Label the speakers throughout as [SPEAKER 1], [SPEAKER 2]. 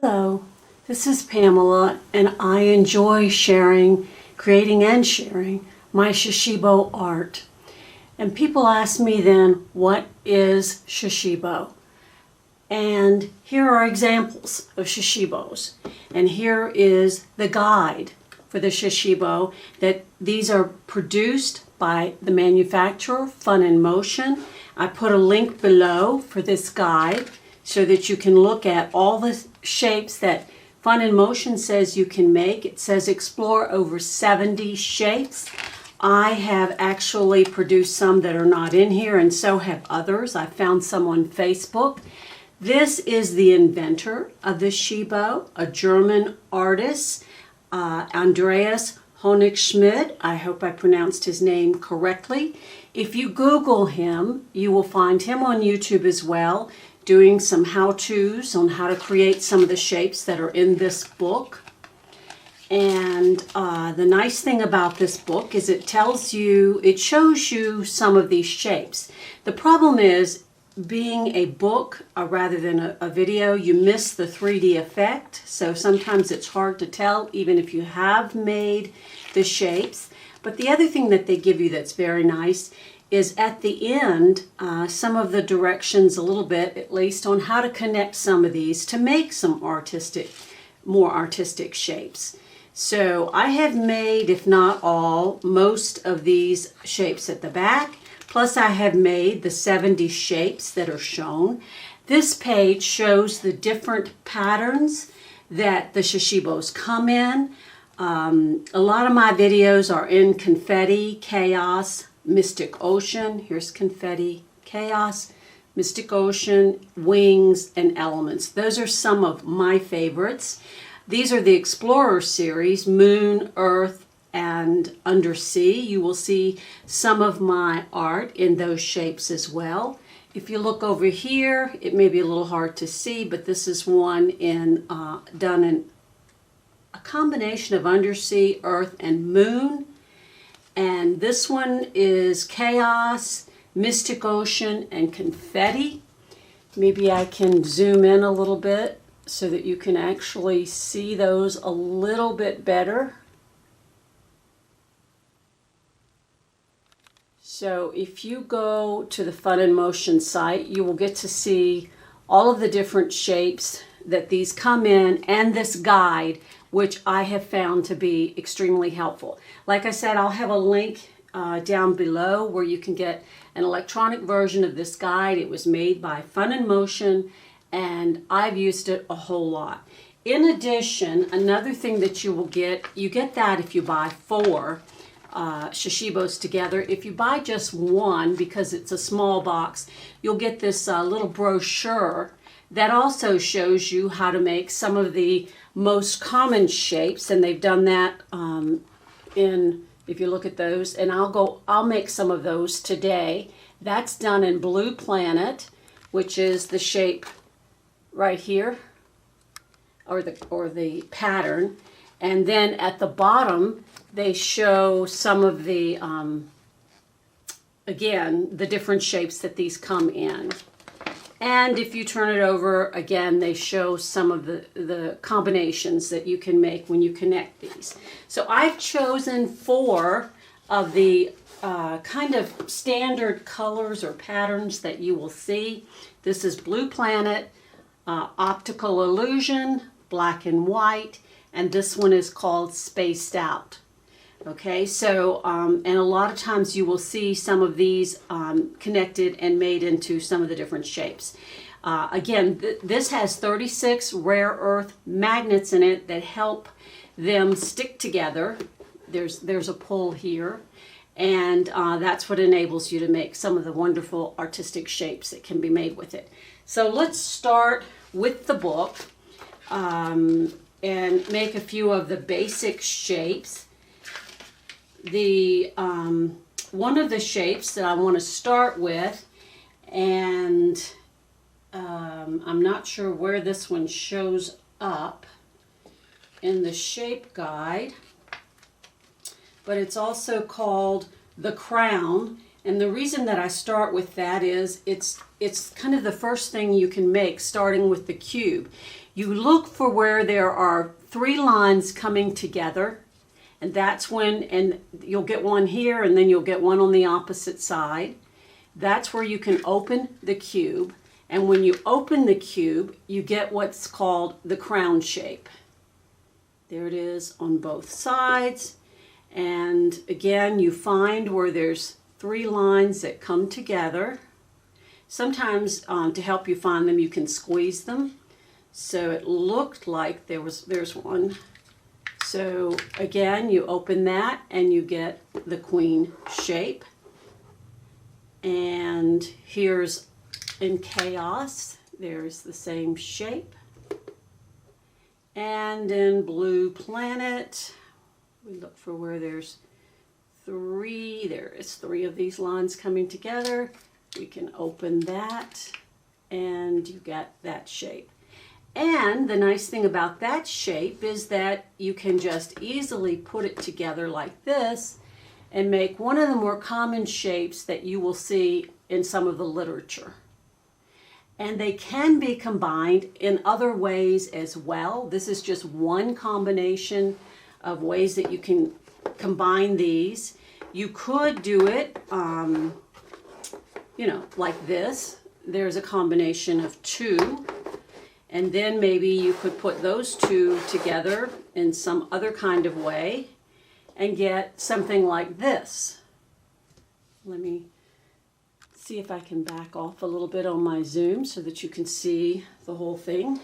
[SPEAKER 1] Hello, this is Pamela, and I enjoy creating and sharing my Shashibo art. And people ask me then, what is Shashibo? And here are examples of Shashibos. And here is the guide for the Shashibo, that these are produced by the manufacturer, FunInMotion. I put a link below for this guide so that you can look at all the shapes that FunInMotion says you can make. It says explore over 70 shapes. I have actually produced some that are not in here, and so have others. I found some on Facebook. This is the inventor of the Shibo, a German artist, Andreas Honigschmidt. I hope I pronounced his name correctly. If you Google him, you will find him on YouTube as well, doing some how-tos on how to create some of the shapes that are in this book. And the nice thing about this book is it shows you some of these shapes. The problem is, being a book rather than a video, you miss the 3D effect. So sometimes it's hard to tell even if you have made the shapes. But the other thing that they give you that's very nice is at the end, some of the directions a little bit, at least, on how to connect some of these to make some more artistic shapes. So I have made, if not all, most of these shapes at the back. Plus I have made the 70 shapes that are shown. This page shows the different patterns that the Shashibos come in. A lot of my videos are in confetti, chaos, mystic ocean. Here's confetti, chaos, mystic ocean, wings, and elements. Those are some of my favorites. These are the Explorer series, moon, earth, and undersea. You will see some of my art in those shapes as well. If you look over here, it may be a little hard to see, but this is one done in a combination of undersea, earth, and moon. And this one is chaos, mystic ocean, and confetti. Maybe I can zoom in a little bit so that you can actually see those a little bit better. So if you go to the FunInMotion site, you will get to see all of the different shapes that these come in, and this guide, which I have found to be extremely helpful. Like I said, I'll have a link down below where you can get an electronic version of this guide. It was made by FunInMotion, and I've used it a whole lot. In addition, another thing that you get that if you buy 4 Shashibos together. If you buy just one, because it's a small box, you'll get this little brochure that also shows you how to make some of the most common shapes, and they've done that if you look at those, and I'll make some of those today. That's done in Blue Planet, which is the shape right here, or the pattern. And then at the bottom, they show some of the, again, the different shapes that these come in. And if you turn it over, again, they show some of the combinations that you can make when you connect these. So I've chosen 4 of the kind of standard colors or patterns that you will see. This is Blue Planet, Optical Illusion, Black and White, and this one is called Spaced Out. Okay, so, and a lot of times you will see some of these connected and made into some of the different shapes. Again, this has 36 rare earth magnets in it that help them stick together. There's a pull here, and that's what enables you to make some of the wonderful artistic shapes that can be made with it. So let's start with the book and make a few of the basic shapes. One of the shapes that I want to start with, and I'm not sure where this one shows up in the shape guide, but it's also called the crown, And the reason that I start with that is it's kind of the first thing you can make, starting with the cube. You look for where there are 3 lines coming together, and that's when, and you'll get one here and then you'll get one on the opposite side. That's where you can open the cube. And when you open the cube, you get what's called the crown shape. There it is on both sides. And again, you find where there's 3 lines that come together. Sometimes to help you find them, you can squeeze them. So it looked like there's one. So again, you open that and you get the queen shape. And here's in chaos, there's the same shape. And in blue planet, we look for where there's 3, there is 3 of these lines coming together. We can open that and you get that shape. And the nice thing about that shape is that you can just easily put it together like this and make one of the more common shapes that you will see in some of the literature. And they can be combined in other ways as well. This is just one combination of ways that you can combine these. You could do it, you know, like this. There's a combination of 2. And then maybe you could put those 2 together in some other kind of way and get something like this. Let me see if I can back off a little bit on my zoom so that you can see the whole thing.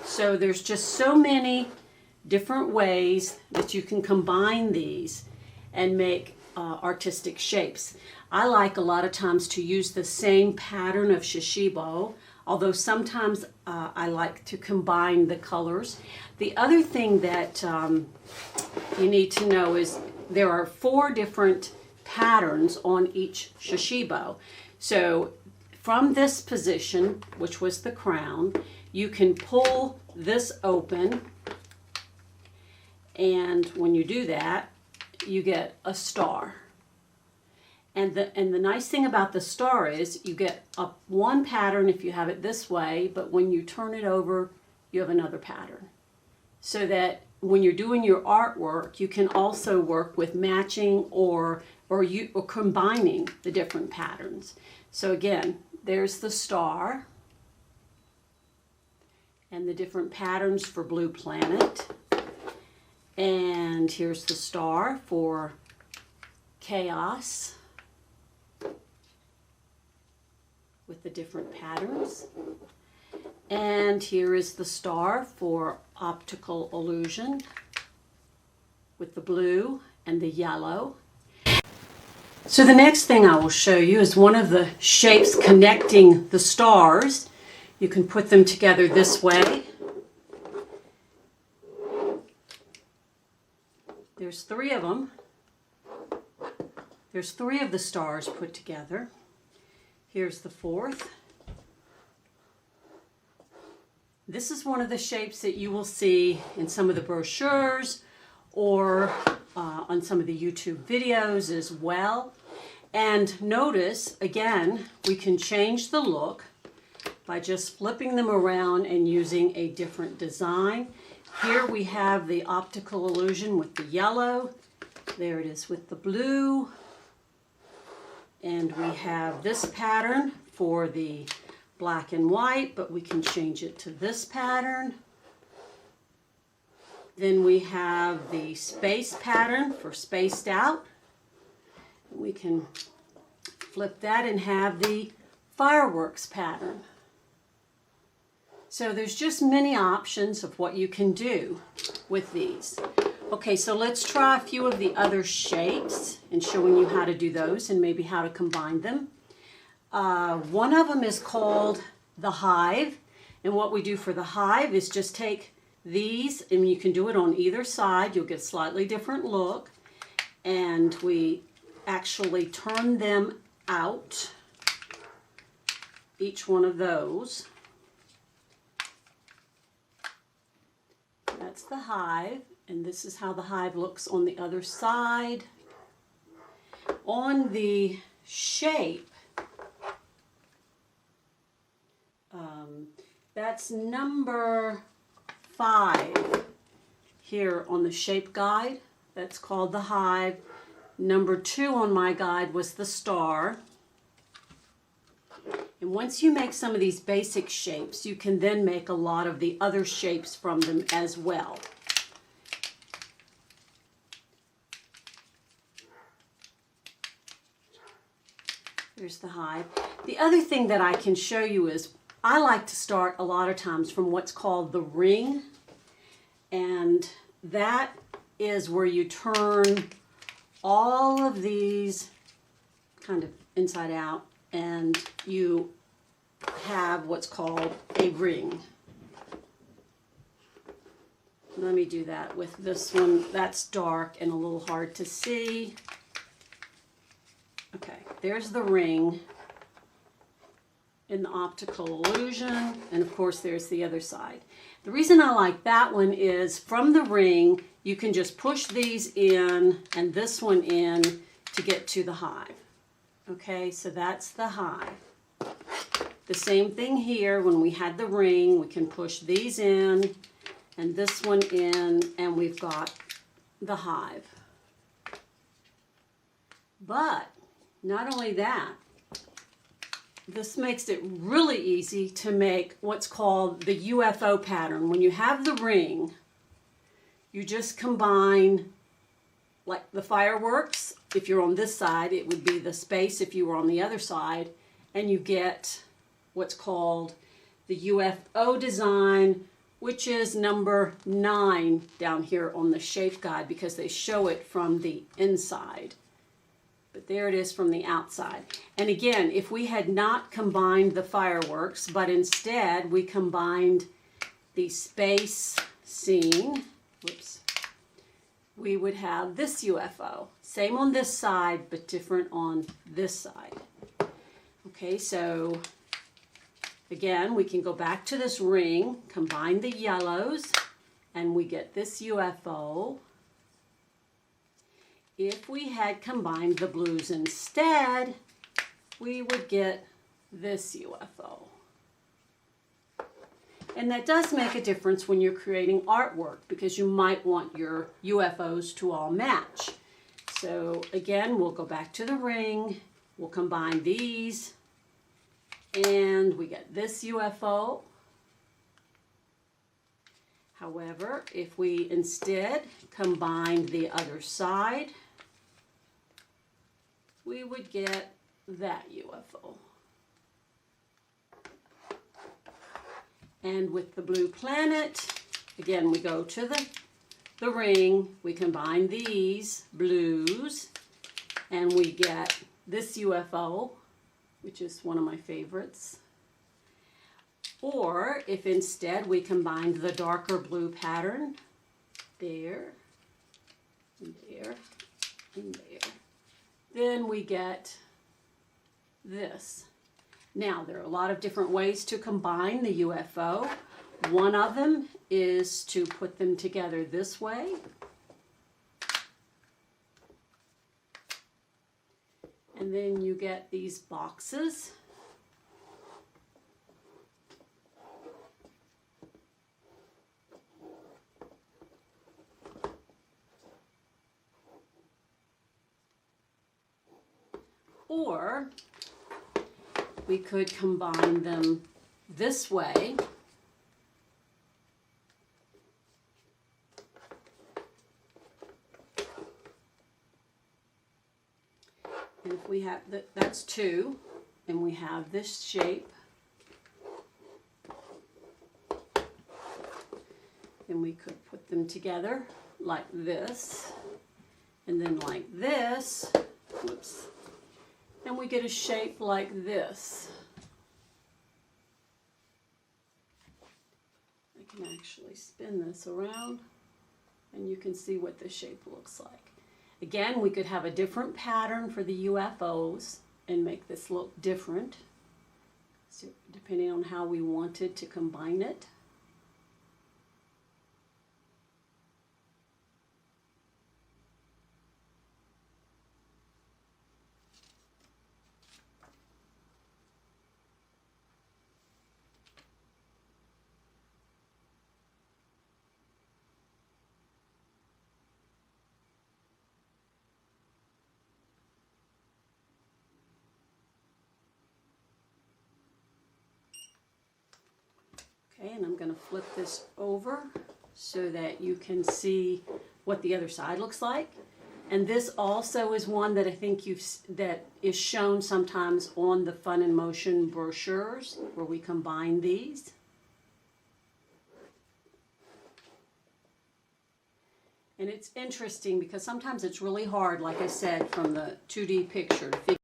[SPEAKER 1] So there's just so many different ways that you can combine these and make artistic shapes. I like a lot of times to use the same pattern of Shashibo, although sometimes I like to combine the colors. The other thing that you need to know is there are 4 different patterns on each Shashibo. So from this position, which was the crown, you can pull this open, and when you do that, you get a star. And the nice thing about the star is you get one pattern if you have it this way, but when you turn it over, you have another pattern. So that when you're doing your artwork, you can also work with matching or combining the different patterns. So again, there's the star and the different patterns for Blue Planet. And here's the star for Chaos with the different patterns. And here is the star for Optical Illusion with the blue and the yellow. So the next thing I will show you is one of the shapes connecting the stars. You can put them together this way. There's 3 of them. There's 3 of the stars put together. Here's the 4th. This is one of the shapes that you will see in some of the brochures or on some of the YouTube videos as well. And notice, again, we can change the look by just flipping them around and using a different design. Here we have the Optical Illusion with the yellow. There it is with the blue. And we have this pattern for the black and white, but we can change it to this pattern. Then we have the space pattern for spaced out. We can flip that and have the fireworks pattern. So there's just many options of what you can do with these. Okay, so let's try a few of the other shapes and showing you how to do those and maybe how to combine them. One of them is called the hive. And what we do for the hive is just take these, and you can do it on either side. You'll get a slightly different look. And we actually turn them out, each one of those. That's the hive, and this is how the hive looks on the other side. on the shape, that's number 5 here on the shape guide. That's called the hive. Number 2 on my guide was the star. And once you make some of these basic shapes, you can then make a lot of the other shapes from them as well. There's the hive. The other thing that I can show you is I like to start a lot of times from what's called the ring. And that is where you turn all of these kind of inside out and you have what's called a ring. Let me do that with this one. That's dark and a little hard to see. Okay, there's the ring in the optical illusion, and of course there's the other side. The reason I like that one is from the ring you can just push these in and this one in to get to the hive. Okay, so that's the hive. The same thing here, when we had the ring, we can push these in and this one in and we've got the hive. But not only that, this makes it really easy to make what's called the UFO pattern. When you have the ring, you just combine like the fireworks. If you're on this side, it would be the space if you were on the other side, and you get what's called the UFO design, which is number 9 down here on the shape guide because they show it from the inside. But there it is from the outside. And again, if we had not combined the fireworks, but instead we combined the space scene, whoops, we would have this UFO. Same on this side, but different on this side. Okay, so again, we can go back to this ring, combine the yellows, and we get this UFO. If we had combined the blues instead, we would get this UFO. And that does make a difference when you're creating artwork because you might want your UFOs to all match. So again, we'll go back to the ring, we'll combine these, and we get this UFO. However, if we instead combine the other side, we would get that UFO. And with the blue planet, again, we go to the ring, we combine these blues, and we get this UFO, which is one of my favorites. Or if instead we combined the darker blue pattern, there, and there, and there, then we get this. Now, there are a lot of different ways to combine the UFO. One of them is to put them together this way. And then you get these boxes. Or we could combine them this way. And if we have, that's 2, and we have this shape. Then we could put them together like this, and then like this, whoops. And we get a shape like this. I can actually spin this around and you can see what the shape looks like. Again, we could have a different pattern for the UFOs and make this look different, so depending on how we wanted to combine it. Okay, and I'm going to flip this over so that you can see what the other side looks like. And this also is one that I think that is shown sometimes on the FunInMotion brochures where we combine these. And it's interesting because sometimes it's really hard, like I said, from the 2D picture to figure